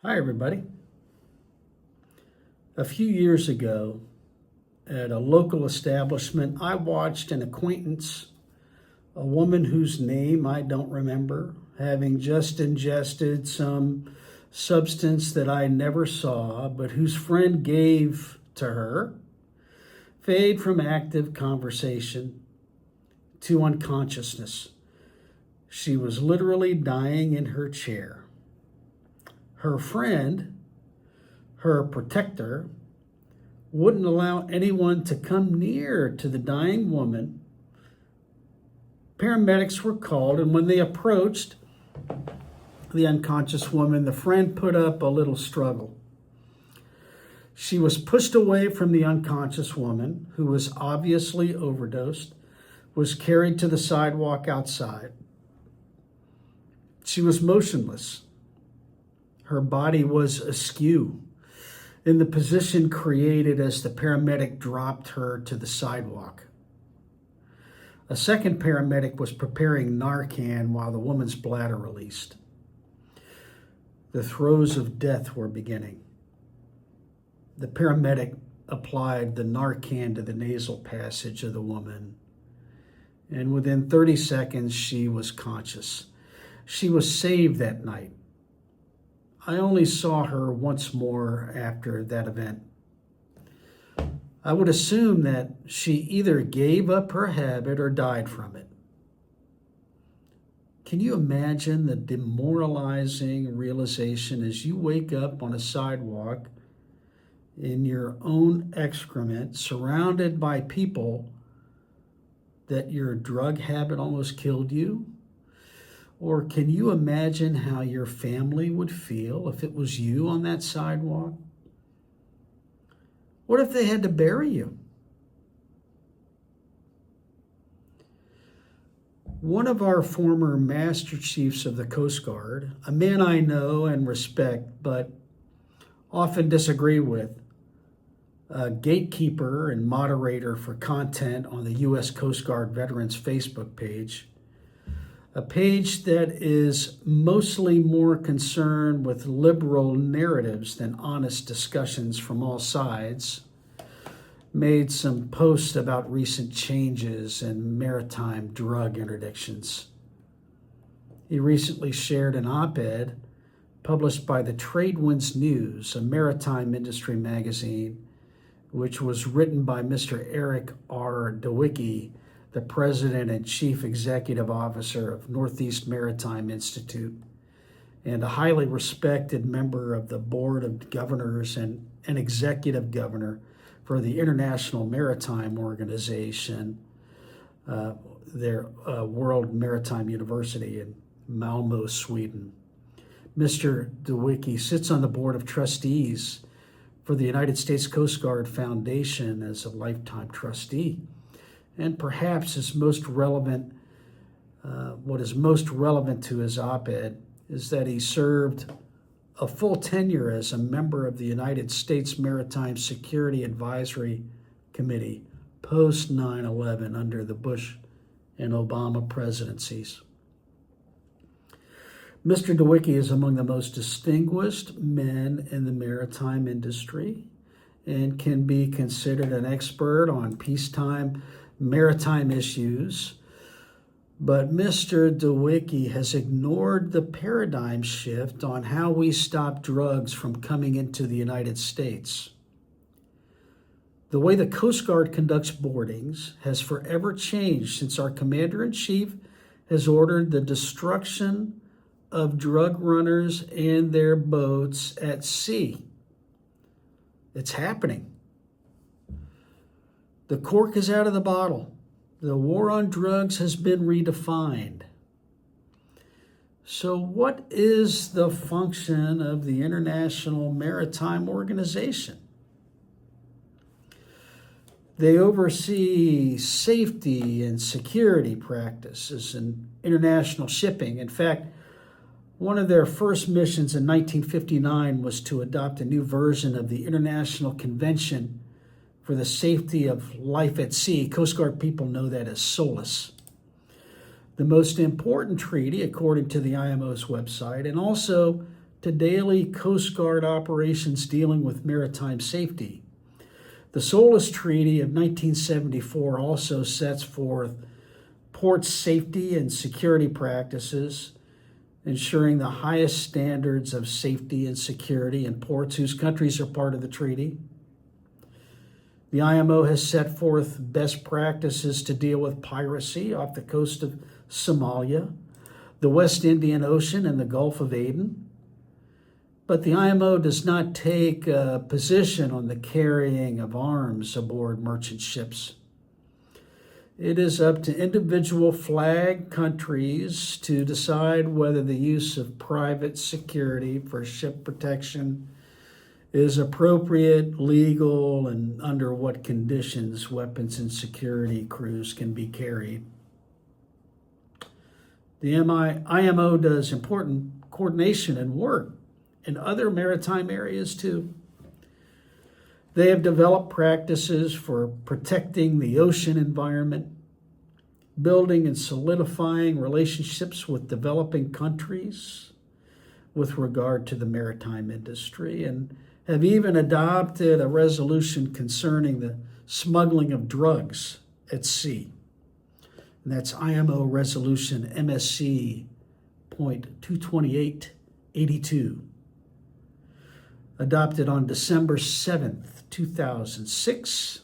Hi, everybody. A few years ago, at a local establishment, I watched an acquaintance, a woman whose name I don't remember, having just ingested some substance that I never saw, but whose friend gave to her, fade from active conversation to unconsciousness. She was literally dying in her chair. Her friend, her protector, wouldn't allow anyone to come near to the dying woman. Paramedics were called, and when they approached the unconscious woman, the friend put up a little struggle. She was pushed away from the unconscious woman, who was obviously overdosed, was carried to the sidewalk outside. She was motionless. Her body was askew in the position created as the paramedic dropped her to the sidewalk. A second paramedic was preparing Narcan while the woman's bladder released. The throes of death were beginning. The paramedic applied the Narcan to the nasal passage of the woman, and within 30 seconds, she was conscious. She was saved that night. I only saw her once more after that event. I would assume that she either gave up her habit or died from it. Can you imagine the demoralizing realization as you wake up on a sidewalk in your own excrement, surrounded by people, that your drug habit almost killed you? Or can you imagine how your family would feel if it was you on that sidewalk? What if they had to bury you? One of our former Master Chiefs of the Coast Guard, a man I know and respect, but often disagree with, a gatekeeper and moderator for content on the U.S. Coast Guard Veterans Facebook page, a page that is mostly more concerned with liberal narratives than honest discussions from all sides, made some posts about recent changes in maritime drug interdictions. He recently shared an op-ed published by the Tradewinds News, a maritime industry magazine, which was written by Mr. Eric R. Dawicki, the president and chief executive officer of Northeast Maritime Institute, and a highly respected member of the board of governors and an executive governor for the International Maritime Organization, their World Maritime University in Malmö, Sweden. Mr. Dawicki sits on the board of trustees for the United States Coast Guard Foundation as a lifetime trustee. And perhaps what is most relevant to his op-ed is that he served a full tenure as a member of the United States Maritime Security Advisory Committee post 9/11 under the Bush and Obama presidencies. Mr. Dawicki is among the most distinguished men in the maritime industry and can be considered an expert on peacetime maritime issues, but Mr. Dawicki has ignored the paradigm shift on how we stop drugs from coming into the United States. The way the Coast Guard conducts boardings has forever changed since our Commander-in-Chief has ordered the destruction of drug runners and their boats at sea. It's happening. The cork is out of the bottle. The war on drugs has been redefined. So what is the function of the International Maritime Organization? They oversee safety and security practices in international shipping. In fact, one of their first missions in 1959 was to adopt a new version of the International Convention for the Safety of Life at Sea. Coast Guard people know that as SOLAS. The most important treaty, according to the IMO's website, and also to daily Coast Guard operations dealing with maritime safety. The SOLAS Treaty of 1974 also sets forth port safety and security practices, ensuring the highest standards of safety and security in ports whose countries are part of the treaty. The IMO has set forth best practices to deal with piracy off the coast of Somalia, the West Indian Ocean, and the Gulf of Aden. But the IMO does not take a position on the carrying of arms aboard merchant ships. It is up to individual flag countries to decide whether the use of private security for ship protection is appropriate, legal, and under what conditions weapons and security crews can be carried. The IMO does important coordination and work in other maritime areas too. They have developed practices for protecting the ocean environment, building and solidifying relationships with developing countries with regard to the maritime industry, and have even adopted a resolution concerning the smuggling of drugs at sea. And that's IMO Resolution MSC.22882. Adopted on December 7th, 2006,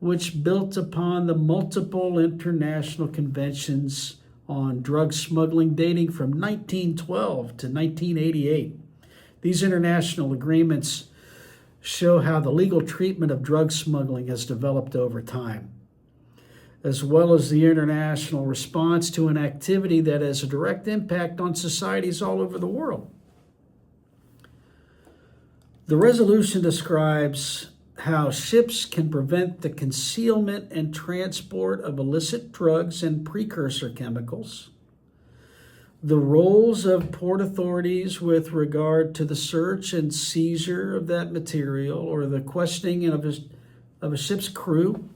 which built upon the multiple international conventions on drug smuggling dating from 1912 to 1988. These international agreements show how the legal treatment of drug smuggling has developed over time, as well as the international response to an activity that has a direct impact on societies all over the world. The resolution describes how ships can prevent the concealment and transport of illicit drugs and precursor chemicals, the roles of port authorities with regard to the search and seizure of that material or the questioning of a ship's crew,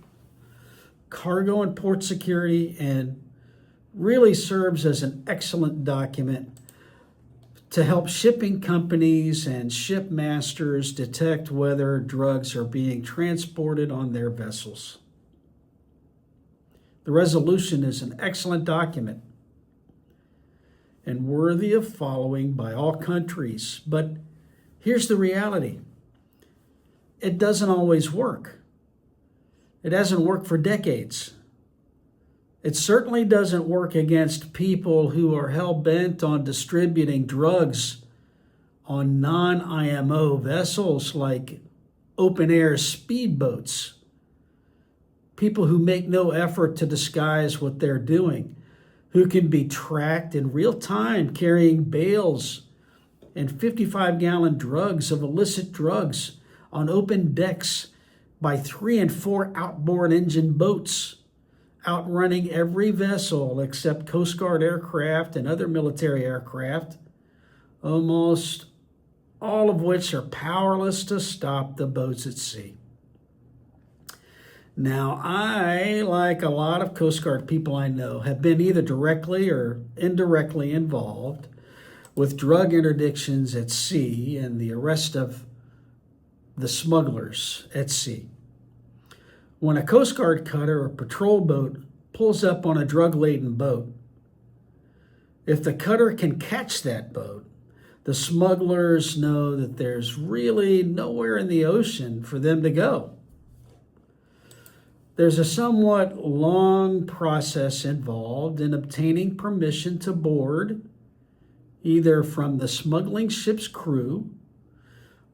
cargo and port security, and really serves as an excellent document to help shipping companies and ship masters detect whether drugs are being transported on their vessels. The resolution is an excellent document and worthy of following by all countries. But here's the reality. It doesn't always work. It hasn't worked for decades. It certainly doesn't work against people who are hell-bent on distributing drugs on non-IMO vessels like open-air speedboats. People who make no effort to disguise what they're doing, who can be tracked in real time carrying bales and 55-gallon drugs of illicit drugs on open decks by 3 and 4 outboard engine boats, outrunning every vessel except Coast Guard aircraft and other military aircraft, almost all of which are powerless to stop the boats at sea. Now, I, like a lot of Coast Guard people I know, have been either directly or indirectly involved with drug interdictions at sea and the arrest of the smugglers at sea. When a Coast Guard cutter or patrol boat pulls up on a drug-laden boat, if the cutter can catch that boat, the smugglers know that there's really nowhere in the ocean for them to go. There's a somewhat long process involved in obtaining permission to board, either from the smuggling ship's crew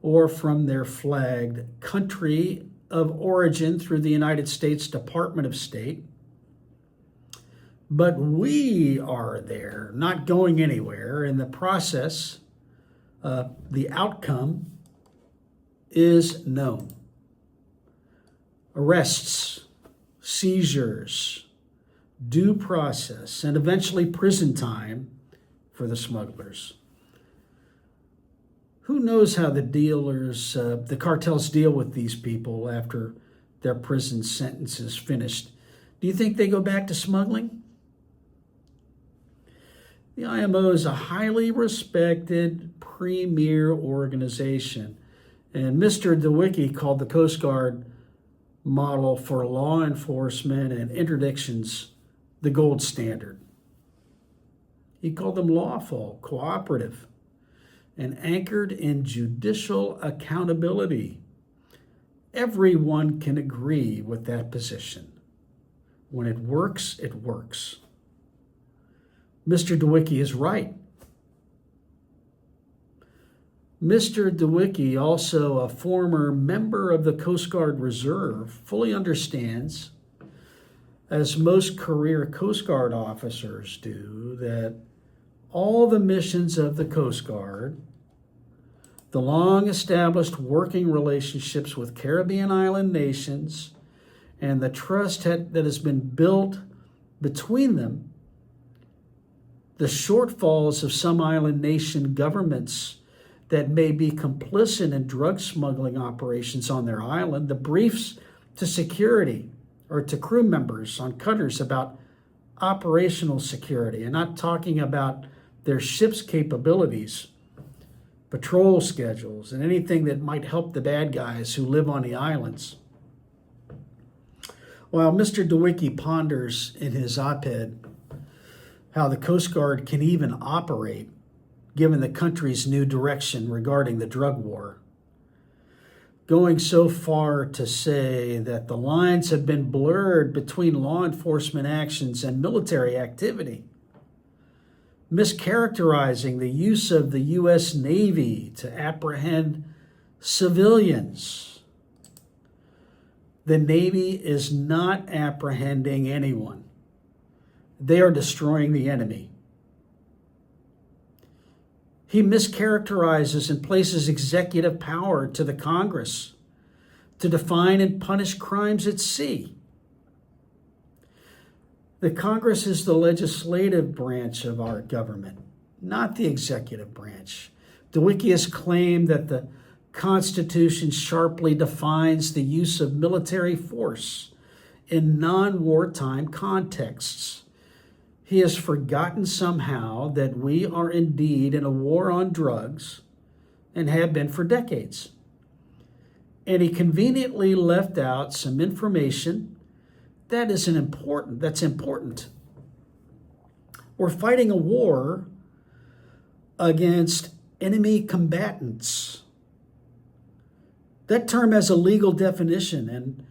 or from their flagged country of origin through the United States Department of State. But we are there, not going anywhere. In the process, the outcome is known. Arrests, seizures, due process, and eventually prison time for the smugglers. Who knows how the cartels deal with these people after their prison sentence is finished? Do you think they go back to smuggling? The IMO is a highly respected premier organization, and Mr. Dawicki called the Coast Guard model for law enforcement and interdictions the gold standard. He called them lawful, cooperative, and anchored in judicial accountability. Everyone can agree with that position. When it works, it works. Mr. Dawicki is right. Mr. Dawicki, also a former member of the Coast Guard Reserve, fully understands, as most career Coast Guard officers do, that all the missions of the Coast Guard, the long-established working relationships with Caribbean island nations, and the trust that has been built between them, the shortfalls of some island nation governments that may be complicit in drug smuggling operations on their island, the briefs to security or to crew members on cutters about operational security, and not talking about their ship's capabilities, patrol schedules, and anything that might help the bad guys who live on the islands. While Mr. Dawicki ponders in his op-ed how the Coast Guard can even operate given the country's new direction regarding the drug war, going so far to say that the lines have been blurred between law enforcement actions and military activity, mischaracterizing the use of the U.S. Navy to apprehend civilians. The Navy is not apprehending anyone. They are destroying the enemy. He mischaracterizes and places executive power to the Congress to define and punish crimes at sea. The Congress is the legislative branch of our government, not the executive branch. Dawicki has claimed that the Constitution sharply defines the use of military force in non-wartime contexts. He has forgotten somehow that we are indeed in a war on drugs and have been for decades. And he conveniently left out some information that's important. We're fighting a war against enemy combatants. That term has a legal definition and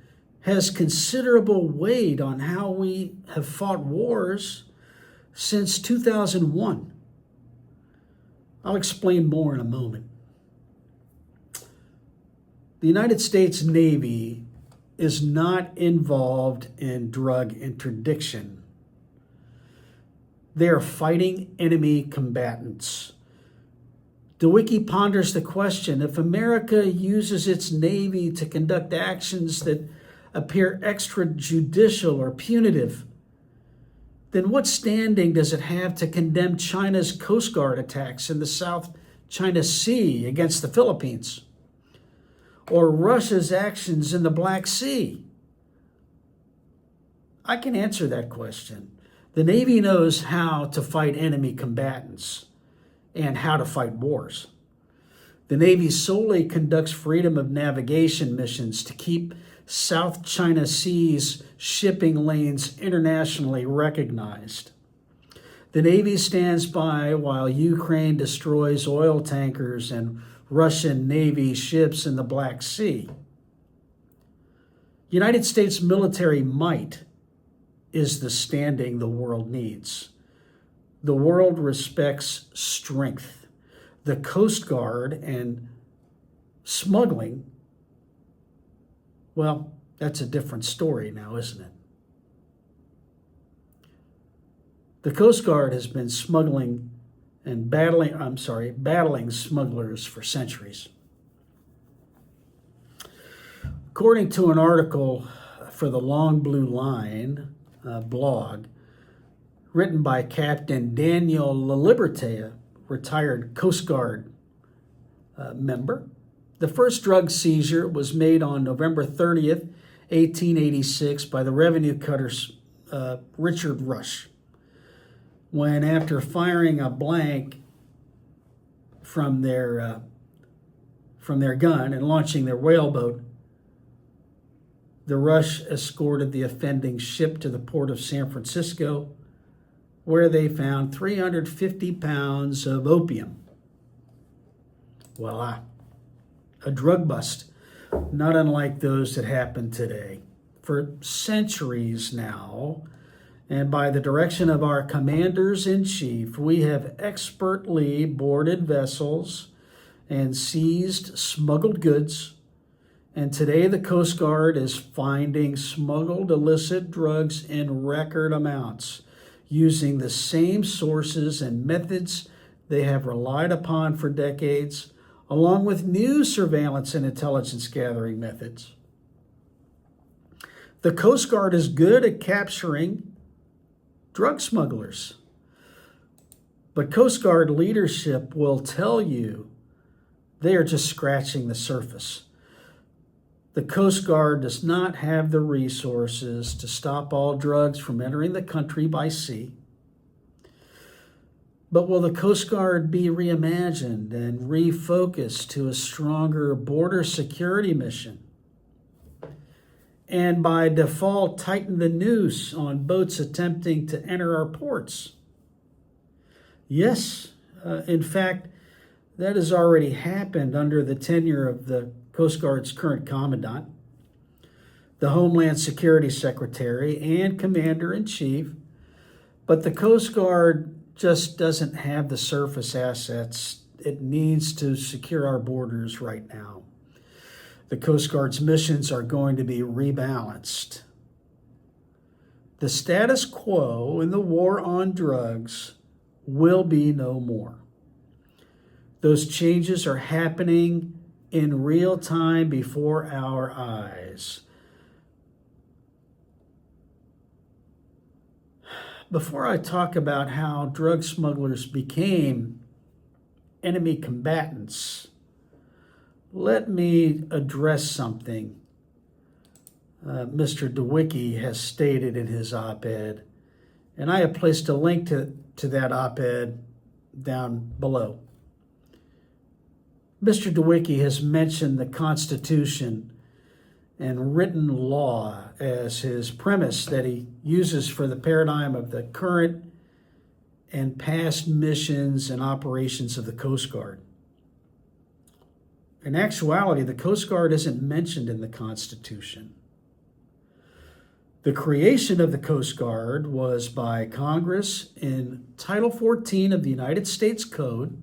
has considerable weight on how we have fought wars since 2001. I'll explain more in a moment. The United States Navy is not involved in drug interdiction. They are fighting enemy combatants. Dawicki ponders the question: if America uses its Navy to conduct actions that appear extrajudicial or punitive, then what standing does it have to condemn China's Coast Guard attacks in the South China Sea against the Philippines, or Russia's actions in the Black Sea? I can answer that question. The Navy knows how to fight enemy combatants and how to fight wars. The Navy solely conducts freedom of navigation missions to keep South China Sea's shipping lanes internationally recognized. The Navy stands by while Ukraine destroys oil tankers and Russian Navy ships in the Black Sea. United States military might is the standing the world needs. The world respects strength. The Coast Guard and smuggling, well, that's a different story now, isn't it? The Coast Guard has been smuggling and battling smugglers for centuries. According to an article for the Long Blue Line blog, written by Captain Daniel LaLiberte, a retired Coast Guard member, the first drug seizure was made on November 30th, 1886 by the revenue cutter Richard Rush, when, after firing a blank from their gun and launching their whaleboat, the rush escorted the offending ship to the port of San Francisco, where they found 350 pounds of opium. Voila, a drug bust, not unlike those that happen today. For centuries now, and by the direction of our commanders-in-chief, we have expertly boarded vessels and seized smuggled goods. And today the Coast Guard is finding smuggled illicit drugs in record amounts, using the same sources and methods they have relied upon for decades, along with new surveillance and intelligence gathering methods. The Coast Guard is good at capturing drug smugglers, but Coast Guard leadership will tell you they are just scratching the surface. The Coast Guard does not have the resources to stop all drugs from entering the country by sea. But will the Coast Guard be reimagined and refocused to a stronger border security mission? And by default, tighten the noose on boats attempting to enter our ports? Yes, in fact, that has already happened under the tenure of the Coast Guard's current commandant, the Homeland Security Secretary, and Commander-in-Chief. But the Coast Guard just doesn't have the surface assets it needs to secure our borders right now. The Coast Guard's missions are going to be rebalanced. The status quo in the war on drugs will be no more. Those changes are happening in real time before our eyes. Before I talk about how drug smugglers became enemy combatants, let me address something Mr. Dawicki has stated in his op-ed, and I have placed a link to that op-ed down below. Mr. Dawicki has mentioned the Constitution and written law as his premise that he uses for the paradigm of the current and past missions and operations of the Coast Guard. In actuality, the Coast Guard isn't mentioned in the Constitution. The creation of the Coast Guard was by Congress in Title 14 of the United States Code,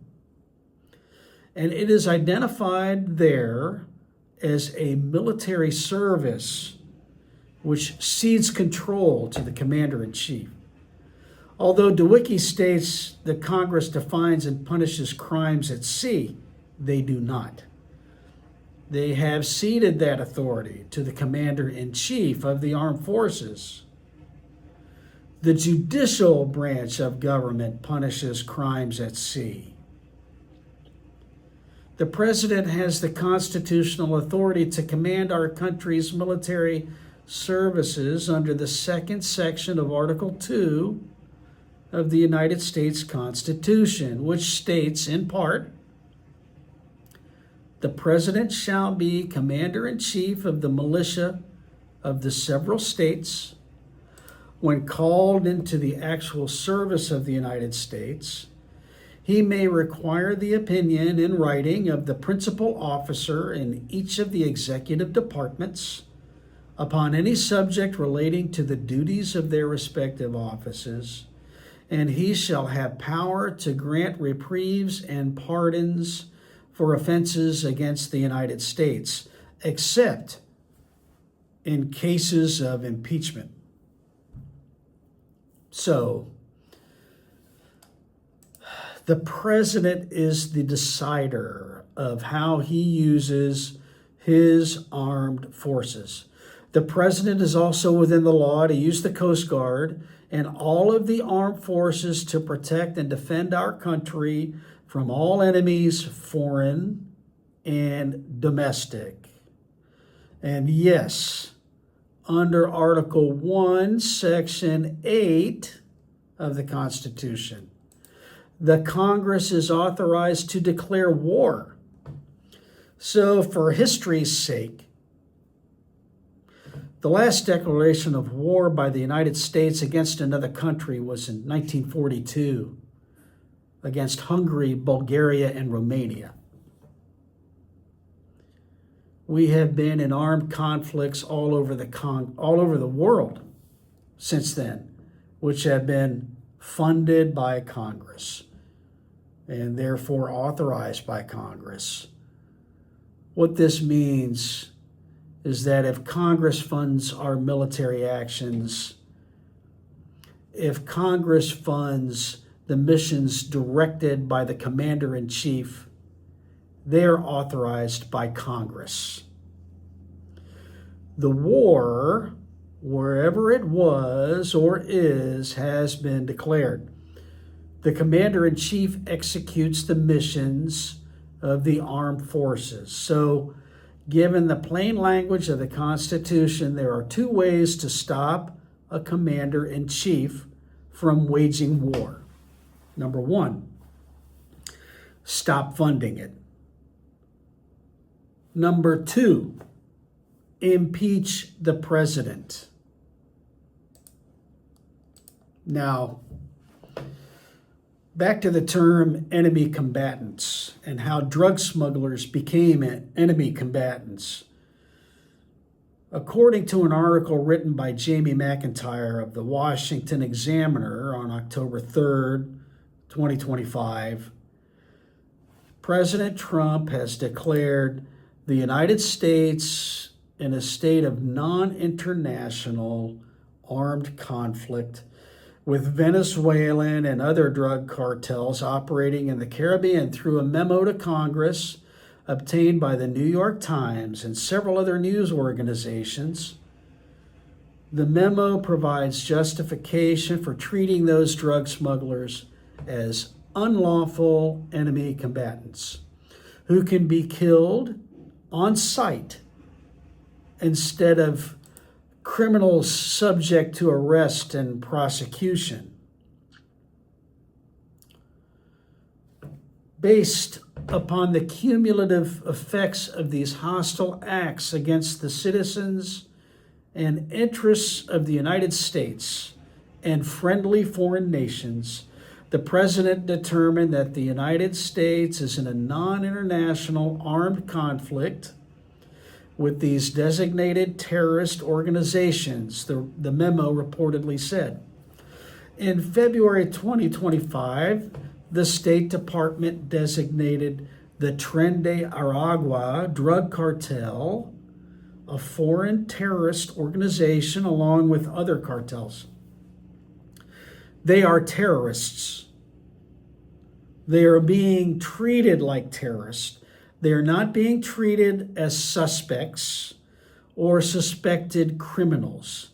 and it is identified there as a military service which cedes control to the Commander-in-Chief. Although Dawicki states that Congress defines and punishes crimes at sea, they do not. They have ceded that authority to the Commander-in-Chief of the Armed Forces. The judicial branch of government punishes crimes at sea. The President has the constitutional authority to command our country's military services under the second section of Article 2 of the United States Constitution, which states, in part, the President shall be Commander-in-Chief of the militia of the several states. When called into the actual service of the United States, he may require the opinion in writing of the principal officer in each of the executive departments upon any subject relating to the duties of their respective offices, and he shall have power to grant reprieves and pardons for offenses against the United States, except in cases of impeachment. So, the President is the decider of how he uses his armed forces. The President is also within the law to use the Coast Guard and all of the armed forces to protect and defend our country from all enemies, foreign and domestic. And yes, under Article 1, Section 8 of the Constitution. The Congress is authorized to declare war. So, for history's sake, the last declaration of war by the United States against another country was in 1942 against Hungary, Bulgaria, and Romania. We have been in armed conflicts all over the world since then, which have been funded by Congress and therefore authorized by Congress. What this means is that if Congress funds our military actions, if Congress funds the missions directed by the commander-in-chief, they're authorized by Congress. The war, wherever it was or is, has been declared. The commander-in-chief executes the missions of the armed forces. So, given the plain language of the Constitution, there are two ways to stop a commander-in-chief from waging war. Number one, stop funding it. Number two, impeach the president. Now, back to the term enemy combatants and how drug smugglers became enemy combatants. According to an article written by Jamie McIntyre of the Washington Examiner on October 3rd, 2025, President Trump has declared the United States in a state of non-international armed conflict with Venezuelan and other drug cartels operating in the Caribbean through a memo to Congress obtained by the New York Times and several other news organizations. The memo provides justification for treating those drug smugglers as unlawful enemy combatants who can be killed on sight instead of criminals subject to arrest and prosecution. Based upon the cumulative effects of these hostile acts against the citizens and interests of the United States and friendly foreign nations, the president determined that the United States is in a non-international armed conflict with these designated terrorist organizations, the memo reportedly said. In February 2025, the State Department designated the Tren de Aragua drug cartel a foreign terrorist organization along with other cartels. They are terrorists. They are being treated like terrorists. They are not being treated as suspects or suspected criminals.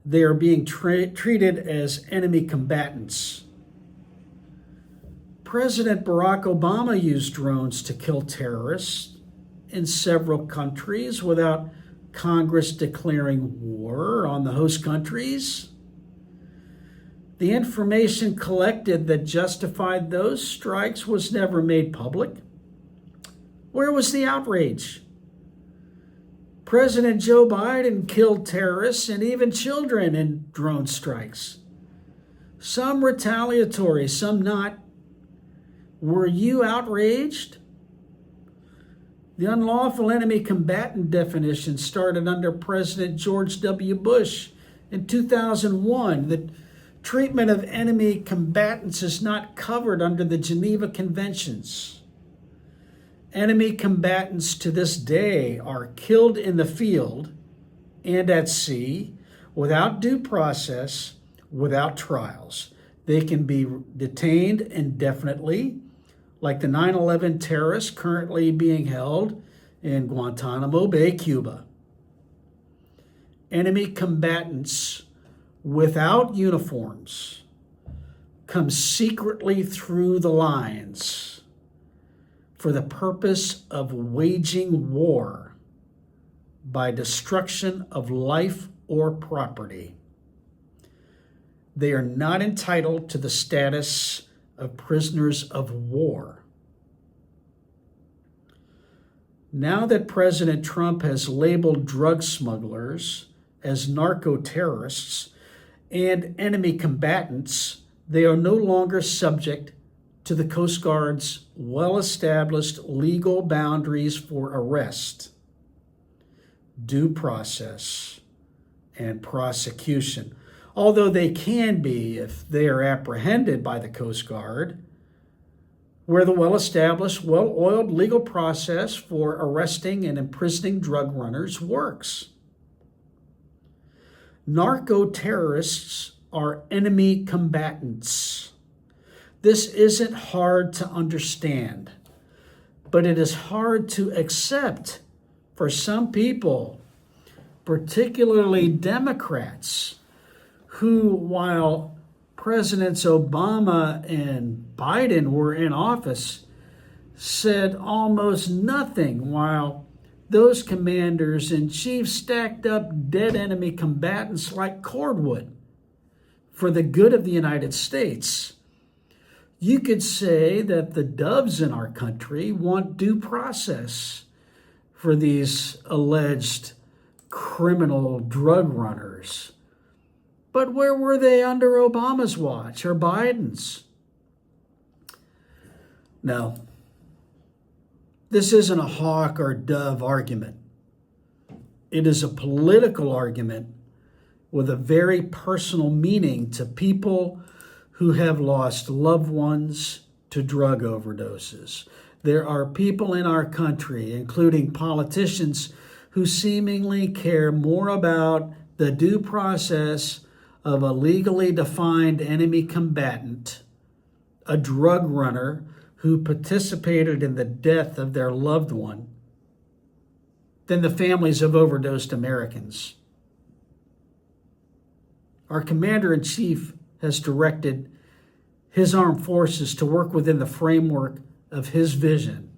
They are being treated as enemy combatants. President Barack Obama used drones to kill terrorists in several countries without Congress declaring war on the host countries. The information collected that justified those strikes was never made public. Where was the outrage? President Joe Biden killed terrorists and even children in drone strikes. Some retaliatory, some not. Were you outraged? The unlawful enemy combatant definition started under President George W. Bush in 2001. The treatment of enemy combatants is not covered under the Geneva Conventions. Enemy combatants to this day are killed in the field and at sea without due process, without trials. They can be detained indefinitely, like the 9/11 terrorists currently being held in Guantanamo Bay, Cuba. Enemy combatants without uniforms come secretly through the lines for the purpose of waging war by destruction of life or property. they are not entitled to the status of prisoners of war. Now that President Trump has labeled drug smugglers as narco-terrorists and enemy combatants, they are no longer subject to the Coast Guard's well-established legal boundaries for arrest, due process, and prosecution, although they can be if they are apprehended by the Coast Guard, where the well-established, well-oiled legal process for arresting and imprisoning drug runners works. Narco-terrorists are enemy combatants. This isn't hard to understand, but it is hard to accept for some people, particularly Democrats, who, while Presidents Obama and Biden were in office, said almost nothing, while those commanders in chief stacked up dead enemy combatants like cordwood for the good of the United States. You could say that the doves in our country want due process for these alleged criminal drug runners. But where were they under Obama's watch or Biden's? No, this isn't a hawk or dove argument. It is a political argument with a very personal meaning to people who have lost loved ones to drug overdoses. There are people in our country, including politicians, who seemingly care more about the due process of a legally defined enemy combatant, a drug runner who participated in the death of their loved one, than the families of overdosed Americans. Our Commander-in-Chief has directed his armed forces to work within the framework of his vision,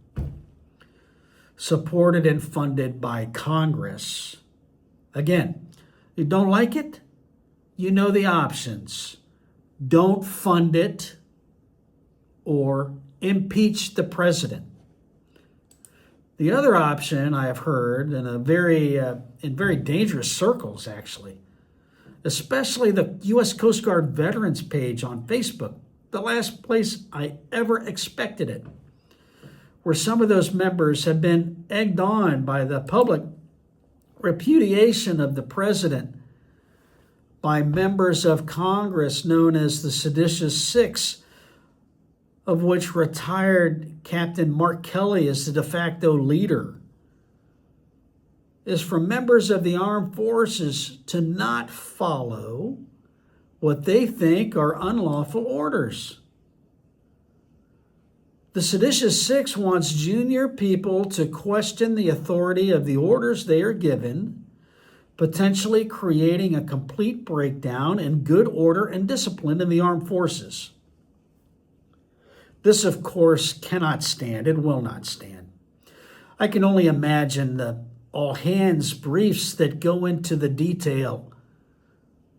supported and funded by Congress. Again, you don't like it? You know the options. Don't fund it or impeach the president. The other option I have heard in very dangerous circles, actually, especially the U.S. Coast Guard Veterans page on Facebook, the last place I ever expected it, where some of those members have been egged on by the public repudiation of the president by members of Congress known as the Seditious Six, of which retired Captain Mark Kelly is the de facto leader, is for members of the armed forces to not follow what they think are unlawful orders. The Seditious Six wants junior people to question the authority of the orders they are given, potentially creating a complete breakdown in good order and discipline in the armed forces. This, of course, cannot stand and will not stand. I can only imagine the all-hands briefs that go into the detail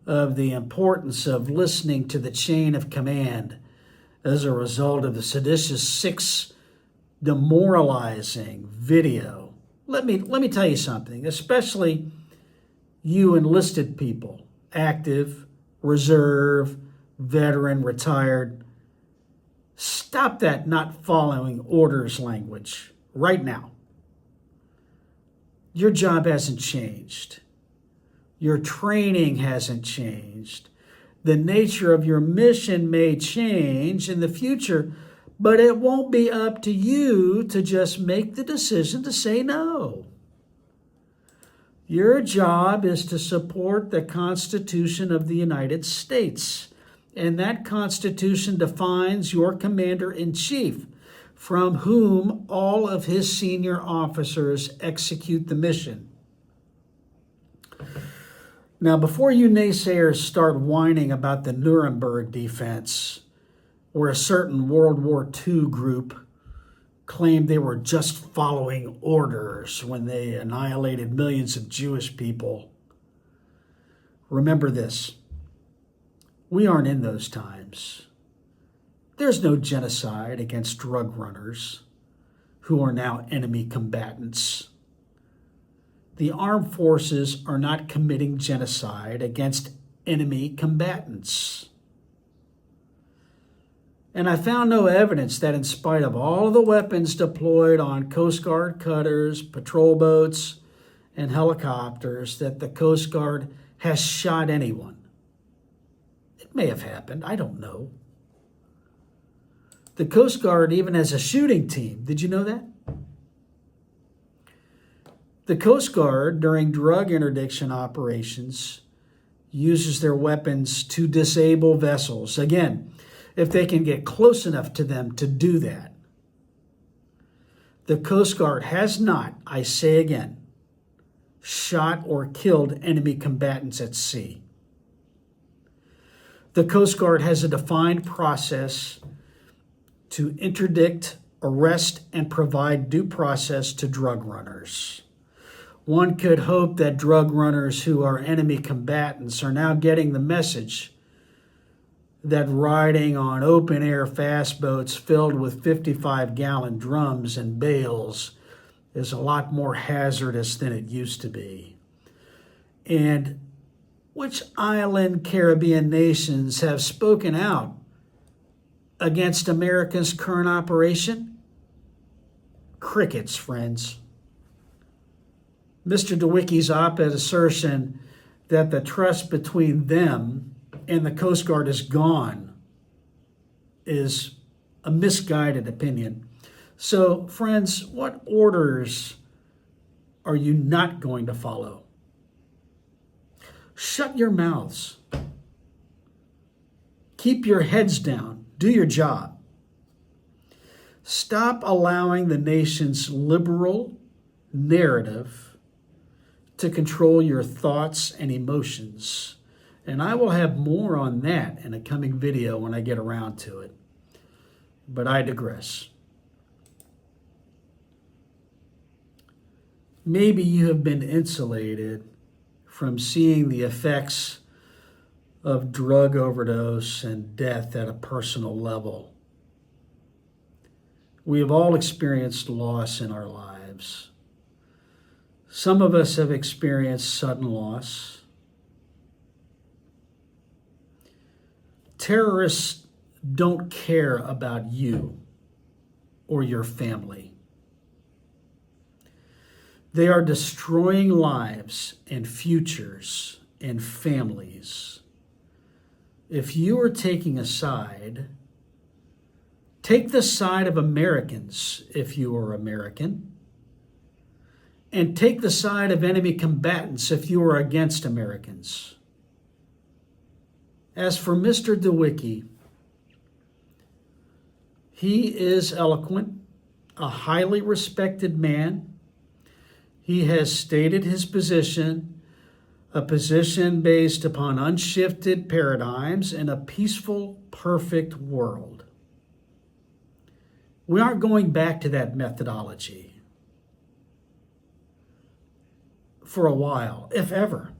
of the importance of listening to the chain of command as a result of the Seditious Six demoralizing video. Let me tell you something, especially you enlisted people, active, reserve, veteran, retired. Stop that not following orders language right now. Your job hasn't changed. Your training hasn't changed. The nature of your mission may change in the future, but it won't be up to you to just make the decision to say no. Your job is to support the Constitution of the United States, and that Constitution defines your Commander-in-Chief, from whom all of his senior officers execute the mission. Now, before you naysayers start whining about the Nuremberg defense, where a certain World War II group claimed they were just following orders when they annihilated millions of Jewish people, remember this. We aren't in those times. There's no genocide against drug runners who are now enemy combatants. The armed forces are not committing genocide against enemy combatants. And I found no evidence that in spite of all of the weapons deployed on Coast Guard cutters, patrol boats, and helicopters, that the Coast Guard has shot anyone. It may have happened, I don't know. The Coast Guard even has a shooting team. Did you know that? The Coast Guard, during drug interdiction operations, uses their weapons to disable vessels. Again, if they can get close enough to them to do that. The Coast Guard has not, I say again, shot or killed enemy combatants at sea. The Coast Guard has a defined process to interdict, arrest, and provide due process to drug runners. One could hope that drug runners who are enemy combatants are now getting the message that riding on open-air fast boats filled with 55-gallon drums and bales is a lot more hazardous than it used to be. And which island Caribbean nations have spoken out against America's current operation? Crickets, friends. Mr. Dawicki's op-ed assertion that the trust between them and the Coast Guard is gone is a misguided opinion. So, friends, what orders are you not going to follow? Shut your mouths. Keep your heads down. Do your job. Stop allowing the nation's liberal narrative to control your thoughts and emotions. And I will have more on that in a coming video when I get around to it. But I digress. Maybe you have been insulated from seeing the effects of drug overdose and death at a personal level. We have all experienced loss in our lives. Some of us have experienced sudden loss. Terrorists don't care about you or your family. They are destroying lives and futures and families. If you are taking a side, take the side of Americans if you are American, and take the side of enemy combatants if you are against Americans. As for Mr. Dawicki, he is eloquent, a highly respected man. He has stated his position, a position based upon unshifted paradigms in a peaceful, perfect world. We aren't going back to that methodology for a while, if ever.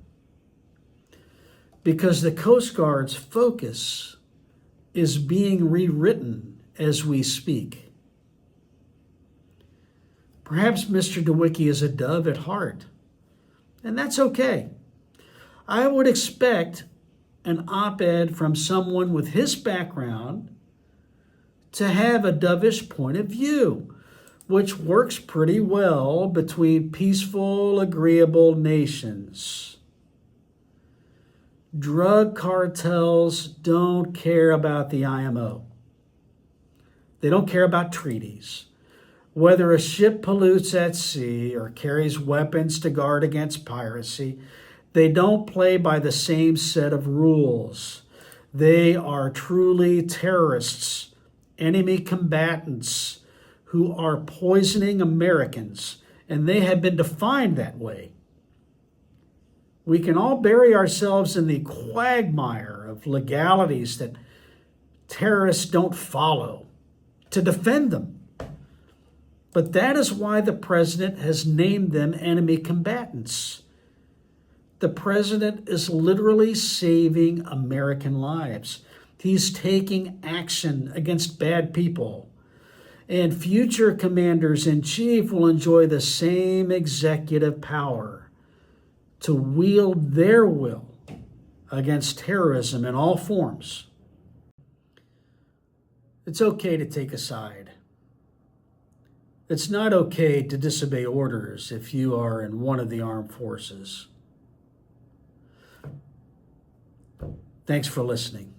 Because the Coast Guard's focus is being rewritten as we speak. Perhaps Mr. Dawicki is a dove at heart, and that's okay. I would expect an op-ed from someone with his background to have a dovish point of view, which works pretty well between peaceful, agreeable nations. Drug cartels don't care about the IMO. They don't care about treaties. Whether a ship pollutes at sea or carries weapons to guard against piracy, they don't play by the same set of rules. They are truly terrorists, enemy combatants who are poisoning Americans, and they have been defined that way. We can all bury ourselves in the quagmire of legalities that terrorists don't follow to defend them. But that is why the president has named them enemy combatants. The president is literally saving American lives. He's taking action against bad people. And future commanders-in-chief will enjoy the same executive power to wield their will against terrorism in all forms. It's okay to take a side. It's not okay to disobey orders if you are in one of the armed forces. Thanks for listening.